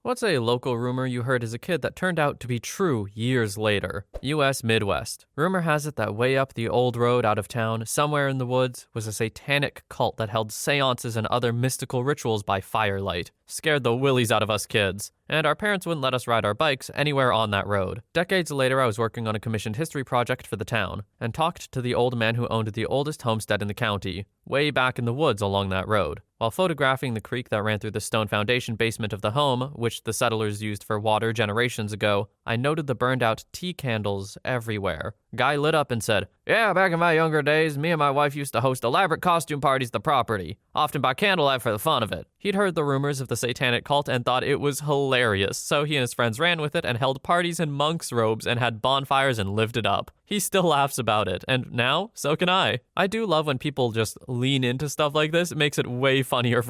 What's a local rumor you heard as a kid that turned out to be true years later? US Midwest. Rumor has it that way up the old road out of town, somewhere in the woods, was a satanic cult that held seances and other mystical rituals by firelight. Scared the willies out of us kids. And our parents wouldn't let us ride our bikes anywhere on that road. Decades later, I was working on a commissioned history project for the town, and talked to the old man who owned the oldest homestead in the county, way back in the woods along that road. While photographing the creek that ran through the stone foundation basement of the home, which the settlers used for water generations ago, I noted the burned out tea candles everywhere. Guy lit up and said, "Yeah, back in my younger days, me and my wife used to host elaborate costume parties at the property, often by candlelight for the fun of it." He'd heard the rumors of the satanic cult and thought it was hilarious, so he and his friends ran with it and held parties in monks' robes and had bonfires and lived it up. He still laughs about it, and now, so can I. I do love when people just lean into stuff like this. It makes it way funnier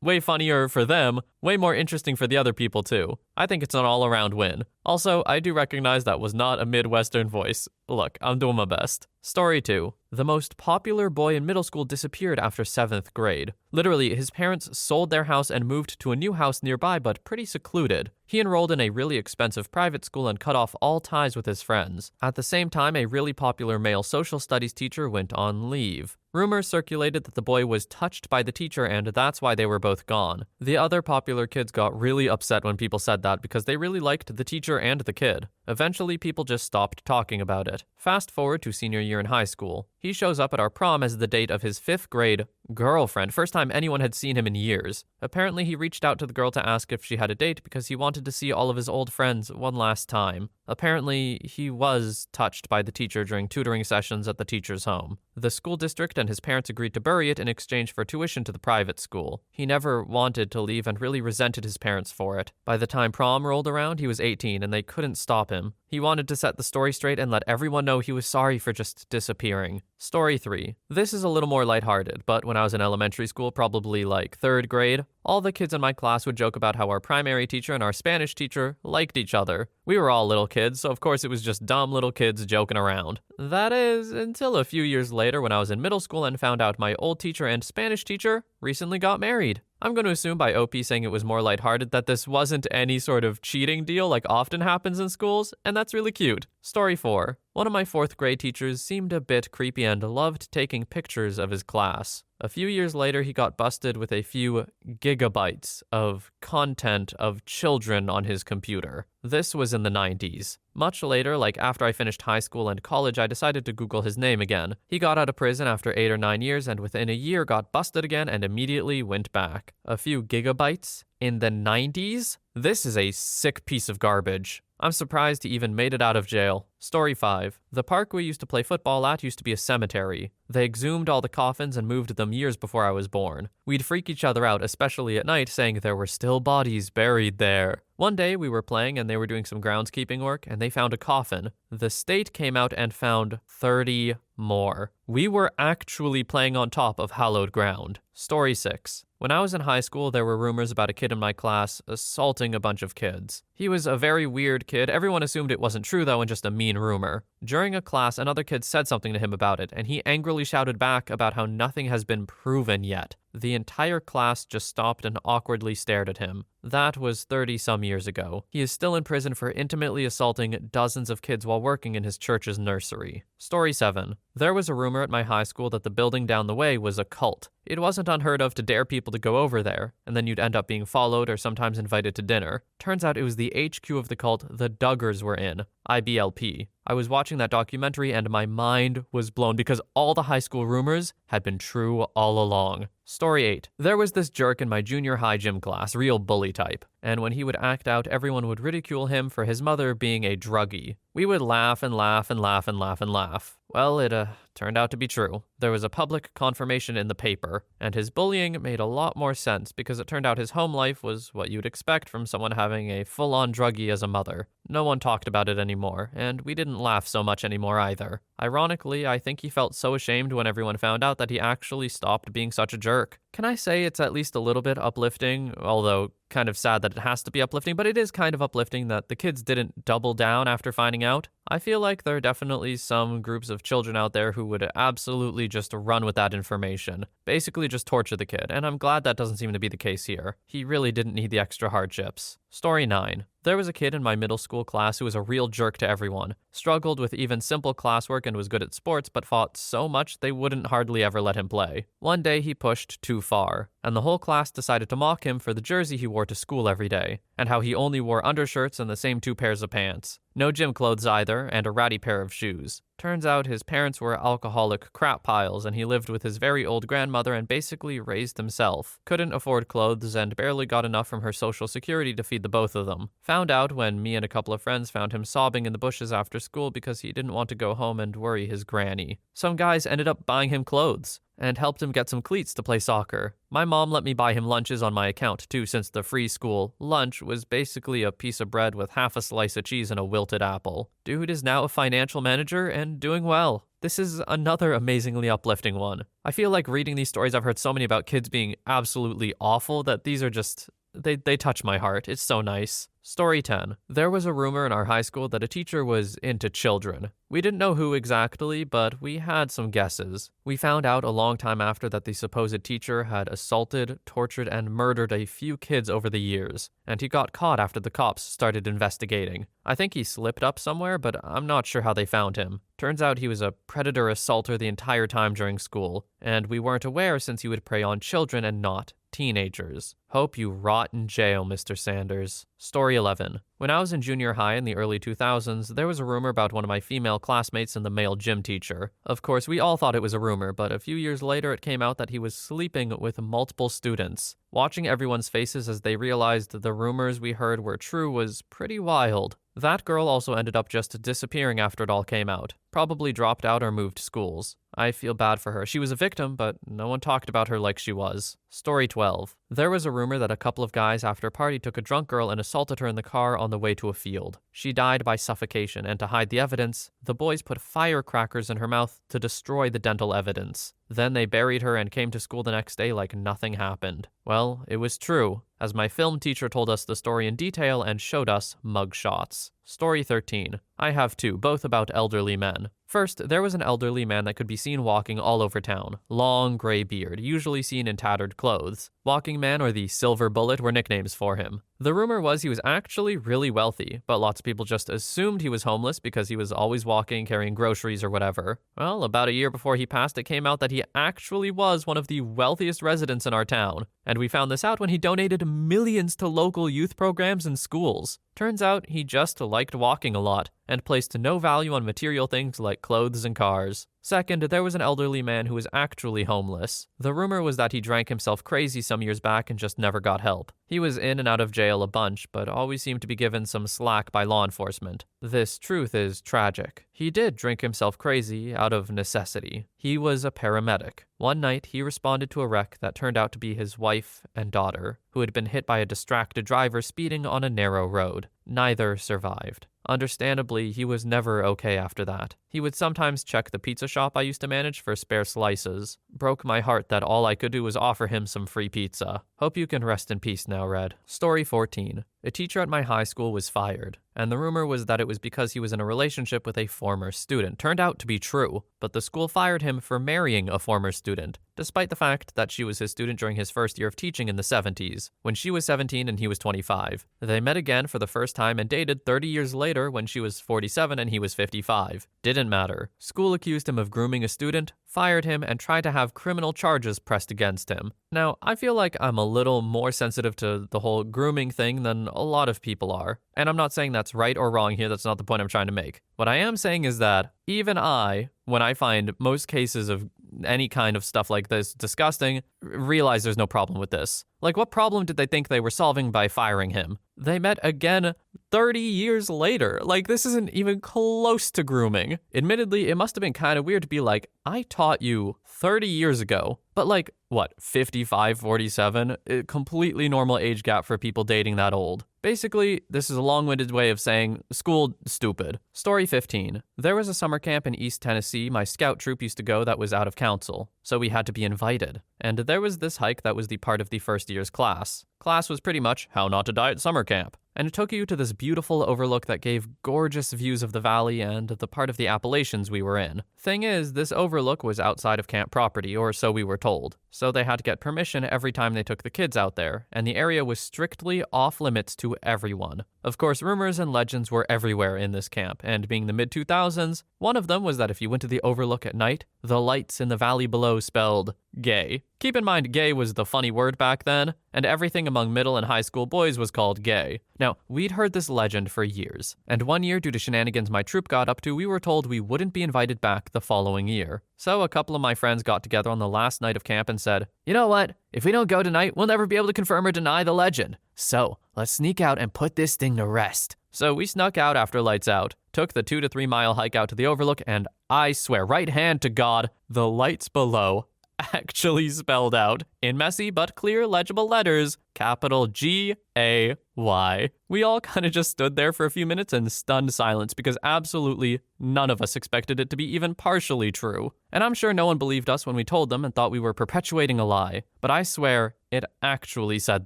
way funnier for them, way more interesting for the other people too. I think it's an all-around win. Also, I do recognize that was not a Midwestern voice. Look, I'm doing my best. Story 2. The most popular boy in middle school disappeared after 7th grade. Literally, his parents sold their house and moved to a new house nearby but pretty secluded. He enrolled in a really expensive private school and cut off all ties with his friends. At the same time, a really popular male social studies teacher went on leave. Rumors circulated that the boy was touched by the teacher and that's why they were both gone. The other popular kids got really upset when people said that because they really liked the teacher and the kid. Eventually, people just stopped talking about it. Fast forward to senior year in high school. He shows up at our prom as the date of his 5th grade girlfriend, first time anyone had seen him in years. Apparently, he reached out to the girl to ask if she had a date because he wanted to see all of his old friends one last time. Apparently, he was touched by the teacher during tutoring sessions at the teacher's home. The school district and his parents agreed to bury it in exchange for tuition to the private school. He never wanted to leave and really resented his parents for it. By the time prom rolled around, he was 18 and they couldn't stop him. He wanted to set the story straight and let everyone know he was sorry for just disappearing. Story 3. This is a little more lighthearted, but when I was in elementary school, probably like 3rd grade, all the kids in my class would joke about how our primary teacher and our Spanish teacher liked each other. We were all little kids, so of course it was just dumb little kids joking around. That is, until a few years later when I was in middle school and found out my old teacher and Spanish teacher recently got married. I'm going to assume by OP saying it was more lighthearted that this wasn't any sort of cheating deal like often happens in schools, and that's really cute. Story 4. One of my 4th grade teachers seemed a bit creepy and loved taking pictures of his class. A few years later, he got busted with a few gigabytes of content of children on his computer. This was in the 90s. Much later, like after I finished high school and college, I decided to Google his name again. He got out of prison after 8 or 9 years and within a year got busted again and immediately went back. A few gigabytes? In the 90s? This is a sick piece of garbage. I'm surprised he even made it out of jail. Story 5. The park we used to play football at used to be a cemetery. They exhumed all the coffins and moved them years before I was born. We'd freak each other out, especially at night, saying there were still bodies buried there. One day we were playing and they were doing some groundskeeping work and they found a coffin. The state came out and found 30 more. We were actually playing on top of hallowed ground. Story 6. When I was in high school, there were rumors about a kid in my class assaulting a bunch of kids. He was a very weird kid. Everyone assumed it wasn't true though and just a mean rumor. During a class, another kid said something to him about it, and he angrily shouted back about how nothing has been proven yet. The entire class just stopped and awkwardly stared at him. That was 30-some years ago. He is still in prison for intimately assaulting dozens of kids while working in his church's nursery. Story 7. There was a rumor at my high school that the building down the way was a cult. It wasn't unheard of to dare people to go over there, and then you'd end up being followed or sometimes invited to dinner. Turns out it was the HQ of the cult the Duggars were in, IBLP. I was watching that documentary and my mind was blown because all the high school rumors had been true all along. Story 8. There was this jerk in my junior high gym class, real bully type, and when he would act out, everyone would ridicule him for his mother being a druggie. We would laugh and laugh and laugh and laugh and laugh. Well, it turned out to be true. There was a public confirmation in the paper, and his bullying made a lot more sense because it turned out his home life was what you'd expect from someone having a full-on druggie as a mother. No one talked about it anymore, and we didn't laugh so much anymore either. Ironically, I think he felt so ashamed when everyone found out that he actually stopped being such a jerk. Can I say it's at least a little bit uplifting, although kind of sad that it has to be uplifting, but it is kind of uplifting that the kids didn't double down after finding out. I feel like there are definitely some groups of children out there who would absolutely just run with that information. Basically just torture the kid, and I'm glad that doesn't seem to be the case here. He really didn't need the extra hardships. Story 9. There was a kid in my middle school class who was a real jerk to everyone, struggled with even simple classwork and was good at sports, but fought so much they wouldn't hardly ever let him play. One day he pushed too far, and the whole class decided to mock him for the jersey he wore to school every day, and how he only wore undershirts and the same 2 pairs of pants. No gym clothes either, and a ratty pair of shoes. Turns out his parents were alcoholic crap piles, and he lived with his very old grandmother and basically raised himself. Couldn't afford clothes and barely got enough from her social security to feed the both of them. Found out when me and a couple of friends found him sobbing in the bushes after school because he didn't want to go home and worry his granny. Some guys ended up buying him clothes and helped him get some cleats to play soccer. My mom let me buy him lunches on my account too, since the free school lunch was basically a piece of bread with half a slice of cheese and a wilted apple. Dude is now a financial manager and doing well. This is another amazingly uplifting one. I feel like reading these stories, I've heard so many about kids being absolutely awful that these are just, they touch my heart. It's so nice. Story 10. There was a rumor in our high school that a teacher was into children. We didn't know who exactly, but we had some guesses. We found out a long time after that the supposed teacher had assaulted, tortured, and murdered a few kids over the years, and he got caught after the cops started investigating. I think he slipped up somewhere, but I'm not sure how they found him. Turns out he was a predator assaulter the entire time during school, and we weren't aware since he would prey on children and not teenagers. Hope you rot in jail, Mr. Sanders. Story 11. When I was in junior high in the early 2000s, there was a rumor about one of my female classmates and the male gym teacher. Of course, we all thought it was a rumor, but a few years later it came out that he was sleeping with multiple students. Watching everyone's faces as they realized the rumors we heard were true was pretty wild. That girl also ended up just disappearing after it all came out. Probably dropped out or moved schools. I feel bad for her. She was a victim, but no one talked about her like she was. Story 12. There was a rumor that a couple of guys after a party took a drunk girl and assaulted her in the car on the way to a field. She died by suffocation, and to hide the evidence, the boys put firecrackers in her mouth to destroy the dental evidence. Then they buried her and came to school the next day like nothing happened. Well, it was true, as my film teacher told us the story in detail and showed us mugshots. Story 13. I have 2, both about elderly men. First, there was an elderly man that could be seen walking all over town. Long gray beard, usually seen in tattered clothes. Walking Man or the Silver Bullet were nicknames for him. The rumor was he was actually really wealthy, but lots of people just assumed he was homeless because he was always walking, carrying groceries or whatever. Well, about a year before he passed, it came out that he actually was one of the wealthiest residents in our town. And we found this out when he donated millions to local youth programs and schools. Turns out he just liked walking a lot and placed no value on material things like clothes and cars. Second, there was an elderly man who was actually homeless. The rumor was that he drank himself crazy some years back and just never got help. He was in and out of jail a bunch, but always seemed to be given some slack by law enforcement. This truth is tragic. He did drink himself crazy out of necessity. He was a paramedic. One night, he responded to a wreck that turned out to be his wife and daughter, who had been hit by a distracted driver speeding on a narrow road. Neither survived. Understandably, he was never okay after that. He would sometimes check the pizza shop I used to manage for spare slices. Broke my heart that all I could do was offer him some free pizza. Hope you can rest in peace now, Red. Story 14. A teacher at my high school was fired, and the rumor was that it was because he was in a relationship with a former student. Turned out to be true, but the school fired him for marrying a former student, despite the fact that she was his student during his first year of teaching in the 70s, when she was 17 and he was 25. They met again for the first time and dated 30 years later when she was 47 and he was 55. Didn't matter. School accused him of grooming a student, fired him, and tried to have criminal charges pressed against him. Now, I feel like I'm a little more sensitive to the whole grooming thing than a lot of people are. And I'm not saying that's right or wrong here, that's not the point I'm trying to make. What I am saying is that even I, when I find most cases of any kind of stuff like this disgusting, realize there's no problem with this. Like, what problem did they think they were solving by firing him? They met again 30 years later. Like, this isn't even close to grooming. Admittedly, it must have been kind of weird to be like, I taught you 30 years ago, but like, what, 55, 47? A completely normal age gap for people dating that old. Basically, this is a long-winded way of saying school stupid. Story 15. There was a summer camp in East Tennessee my scout troop used to go that was out of council, so we had to be invited. And there was this hike that was the part of the first year's class. Class was pretty much how not to die at summer camp. and it took you to this beautiful overlook that gave gorgeous views of the valley and the part of the Appalachians we were in. Thing is, this overlook was outside of camp property, or so we were told, so they had to get permission every time they took the kids out there, and the area was strictly off limits to everyone. Of course, rumors and legends were everywhere in this camp, and being the mid-2000s, one of them was that if you went to the overlook at night, the lights in the valley below spelled gay. Keep in mind, gay was the funny word back then, and everything among middle and high school boys was called gay. Now, we'd heard this legend for years, and one year, due to shenanigans my troop got up to, we were told we wouldn't be invited back the following year. So a couple of my friends got together on the last night of camp and said, "You know what? If we don't go tonight, we'll never be able to confirm or deny the legend. So, let's sneak out and put this thing to rest." So we snuck out after lights out, took the 2 to 3 mile hike out to the overlook, and I swear, right hand to God, the lights below actually spelled out, in messy but clear legible letters, capital G-A-Y. We all kind of just stood there for a few minutes in stunned silence because absolutely none of us expected it to be even partially true. And I'm sure no one believed us when we told them and thought we were perpetuating a lie. But I swear, it actually said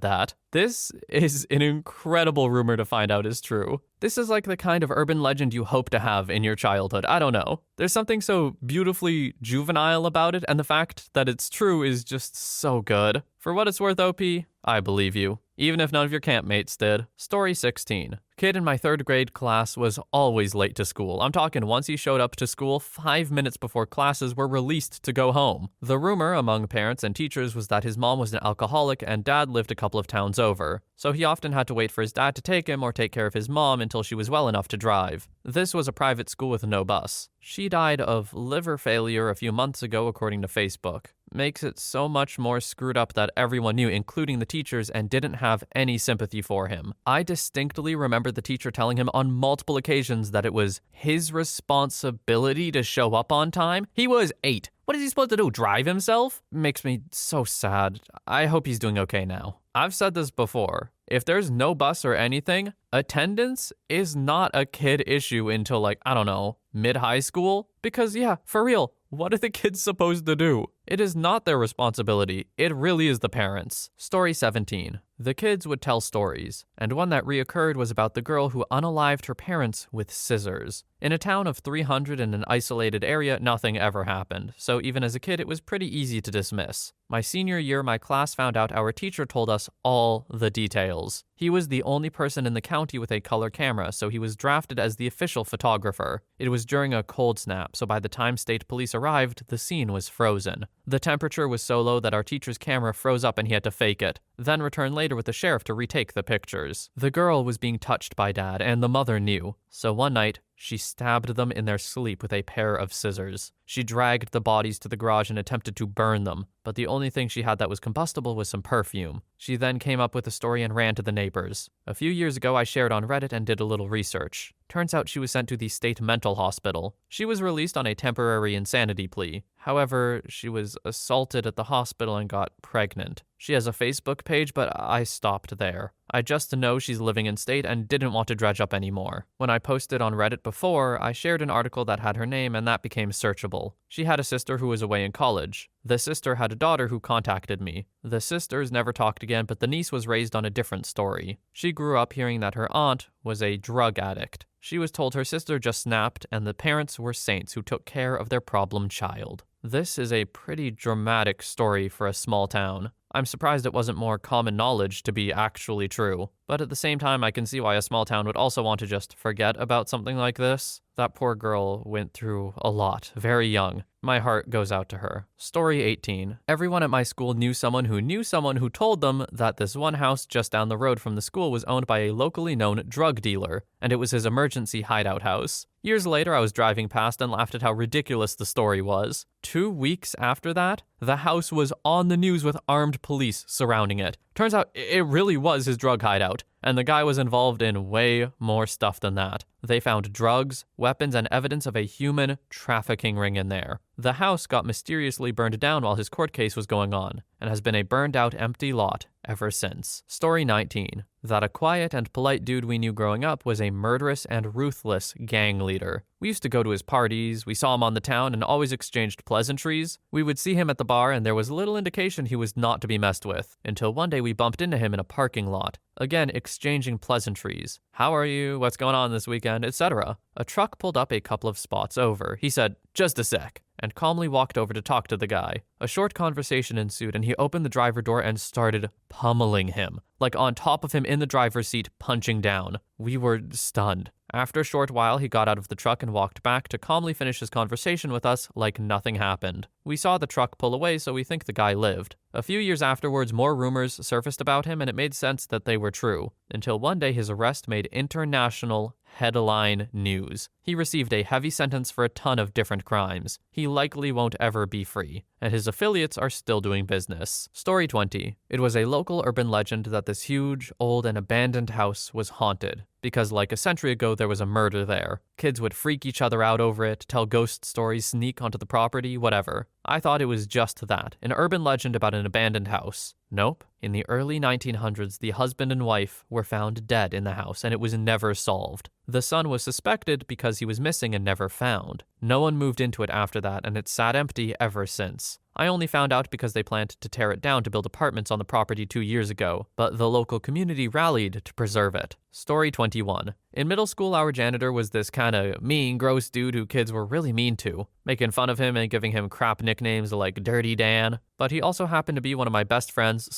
that. This is an incredible rumor to find out is true. This is like the kind of urban legend you hope to have in your childhood. I don't know. There's something so beautifully juvenile about it, and the fact that it's true is just so good. For what it's worth, OP, I believe you, even if none of your campmates did. Story 16. Kid in my 3rd grade class was always late to school. I'm talking once he showed up to school 5 minutes before classes were released to go home. The rumor among parents and teachers was that his mom was an alcoholic and dad lived a couple of towns over, so he often had to wait for his dad to take him or take care of his mom until she was well enough to drive. This was a private school with no bus. She died of liver failure a few months ago, according to Facebook. Makes it so much more screwed up that everyone knew, including the teachers, and didn't have any sympathy for him. I distinctly remember the teacher telling him on multiple occasions that it was his responsibility to show up on time. He was 8. What is he supposed to do, drive himself? Makes me so sad. I hope he's doing okay now. I've said this before. If there's no bus or anything, attendance is not a kid issue until, like, I don't know, mid-high school. Because, yeah, for real, what are the kids supposed to do? It is not their responsibility. It really is the parents. Story 17. The kids would tell stories, and one that reoccurred was about the girl who unalived her parents with scissors. In a town of 300 in an isolated area, nothing ever happened, so even as a kid, it was pretty easy to dismiss. My senior year, my class found out our teacher told us all the details. He was the only person in the county with a color camera, so he was drafted as the official photographer. It was during a cold snap, so by the time state police arrived, the scene was frozen. The temperature was so low that our teacher's camera froze up and he had to fake it, then return later with the sheriff to retake the pictures. The girl was being touched by Dad, and the mother knew. So one night, she stabbed them in their sleep with a pair of scissors. She dragged the bodies to the garage and attempted to burn them, but the only thing she had that was combustible was some perfume. She then came up with a story and ran to the neighbors. A few years ago, I shared on Reddit and did a little research. Turns out she was sent to the state mental hospital. She was released on a temporary insanity plea. However, she was assaulted at the hospital and got pregnant. She has a Facebook page, but I stopped there. I just know she's living in state and didn't want to dredge up anymore. When I posted on Reddit before, I shared an article that had her name and that became searchable. She had a sister who was away in college. The sister had a daughter who contacted me. The sisters never talked again, but the niece was raised on a different story. She grew up hearing that her aunt was a drug addict. She was told her sister just snapped and the parents were saints who took care of their problem child. This is a pretty dramatic story for a small town. I'm surprised it wasn't more common knowledge to be actually true. But at the same time, I can see why a small town would also want to just forget about something like this. That poor girl went through a lot, very young. My heart goes out to her. Story 18. Everyone at my school knew someone who told them that this one house just down the road from the school was owned by a locally known drug dealer, and it was his emergency hideout house. Years later, I was driving past and laughed at how ridiculous the story was. 2 weeks after that, the house was on the news with armed police surrounding it. Turns out it really was his drug hideout, and the guy was involved in way more stuff than that. They found drugs, weapons, and evidence of a human trafficking ring in there. The house got mysteriously burned down while his court case was going on, and has been a burned-out empty lot ever since. Story 19. That a quiet and polite dude we knew growing up was a murderous and ruthless gang leader. We used to go to his parties, we saw him on the town, and always exchanged pleasantries. We would see him at the bar, and there was little indication he was not to be messed with, until one day we we bumped into him in a parking lot, again exchanging pleasantries. How are you? What's going on this weekend? Etc. A truck pulled up a couple of spots over. He said, "Just a sec," and calmly walked over to talk to the guy. A short conversation ensued, and he opened the driver door and started pummeling him, like on top of him in the driver's seat, punching down. We were stunned. After a short while, he got out of the truck and walked back to calmly finish his conversation with us like nothing happened. We saw the truck pull away, so we think the guy lived. A few years afterwards, more rumors surfaced about him, and it made sense that they were true, until one day his arrest made international headline news. He received a heavy sentence for a ton of different crimes. He likely won't ever be free, and his affiliates are still doing business. Story 20. It was a local urban legend that this huge, old, and abandoned house was haunted, because like a century ago there was a murder there. Kids would freak each other out over it, tell ghost stories, sneak onto the property, whatever. I thought it was just that, an urban legend about an abandoned house. Nope. In the early 1900s, the husband and wife were found dead in the house, and it was never solved. The son was suspected because he was missing and never found. No one moved into it after that, and it sat empty ever since. I only found out because they planned to tear it down to build apartments on the property 2 years ago, but the local community rallied to preserve it. Story 21. In middle school, our janitor was this kinda mean, gross dude who kids were really mean to, making fun of him and giving him crap nicknames like Dirty Dan. But he also happened to be one of my best friends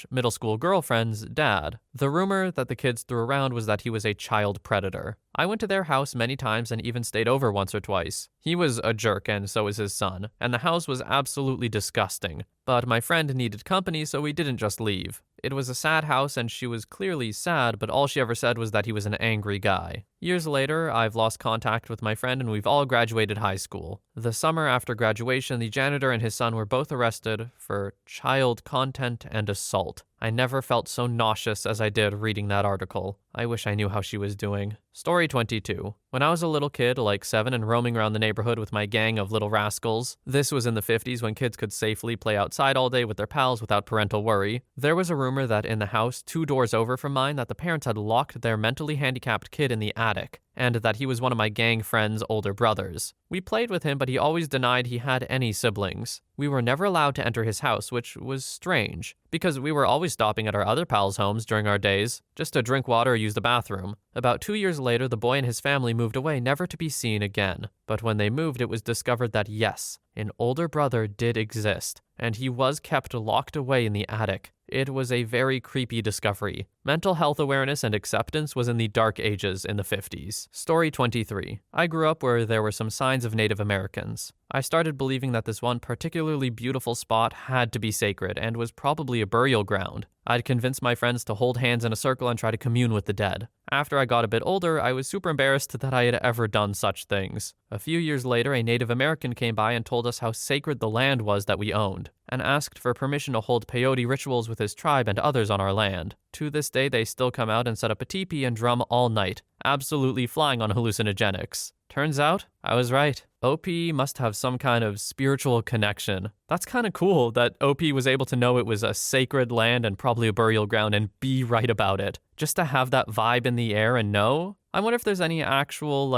/ middle school girlfriend's dad. The rumor that the kids threw around was that he was a child predator. I went to their house many times and even stayed over once or twice. He was a jerk, and so was his son, and the house was absolutely disgusting. But my friend needed company, so we didn't just leave. It was a sad house, and she was clearly sad, but all she ever said was that he was an angry guy. Years later, I've lost contact with my friend, and we've all graduated high school. The summer after graduation, the janitor and his son were both arrested for child content and assault. I never felt so nauseous as I did reading that article. I wish I knew how she was doing. Story 22. When I was a little kid, like 7, and roaming around the neighborhood with my gang of little rascals, this was in the 50s when kids could safely play outside all day with their pals without parental worry, there was a rumor that in the house 2 doors over from mine that the parents had locked their mentally handicapped kid in the attic, and that he was one of my gang friends' older brothers. We played with him, but he always denied he had any siblings. We were never allowed to enter his house, which was strange, because we were always stopping at our other pals' homes during our days, just to drink water or use the bathroom. About 2 years later, the boy and his family moved away, never to be seen again. But when they moved, it was discovered that yes, an older brother did exist, and he was kept locked away in the attic. It was a very creepy discovery. Mental health awareness and acceptance was in the dark ages in the 50s. Story 23. I grew up where there were some signs of Native Americans. I started believing that this one particularly beautiful spot had to be sacred and was probably a burial ground. I'd convince my friends to hold hands in a circle and try to commune with the dead. After I got a bit older, I was super embarrassed that I had ever done such things. A few years later, a Native American came by and told us how sacred the land was that we owned, and asked for permission to hold peyote rituals with his tribe and others on our land. To this day, they still come out and set up a teepee and drum all night, absolutely flying on hallucinogenics. Turns out, I was right. OP must have some kind of spiritual connection. That's kind of cool that OP was able to know it was a sacred land and probably a burial ground and be right about it. Just to have that vibe in the air and know. I wonder if there's any actual,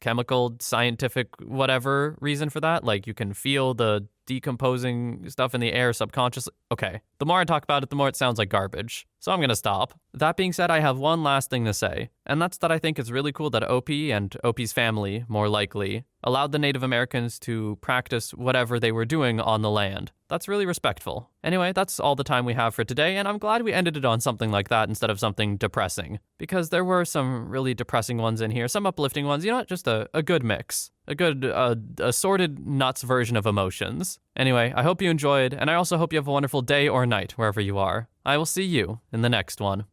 chemical, scientific, whatever reason for that. Like you can feel the decomposing stuff in the air subconsciously. Okay, the more I talk about it, the more it sounds like garbage. So I'm gonna stop. That being said, I have one last thing to say, and that's that I think it's really cool that OP and OP's family, more likely, allowed the Native Americans to practice whatever they were doing on the land. That's really respectful. Anyway, that's all the time we have for today, and I'm glad we ended it on something like that instead of something depressing, because there were some really depressing ones in here, some uplifting ones, just a good mix. A good, assorted nuts version of emotions. Anyway, I hope you enjoyed, and I also hope you have a wonderful day or night wherever you are. I will see you in the next one.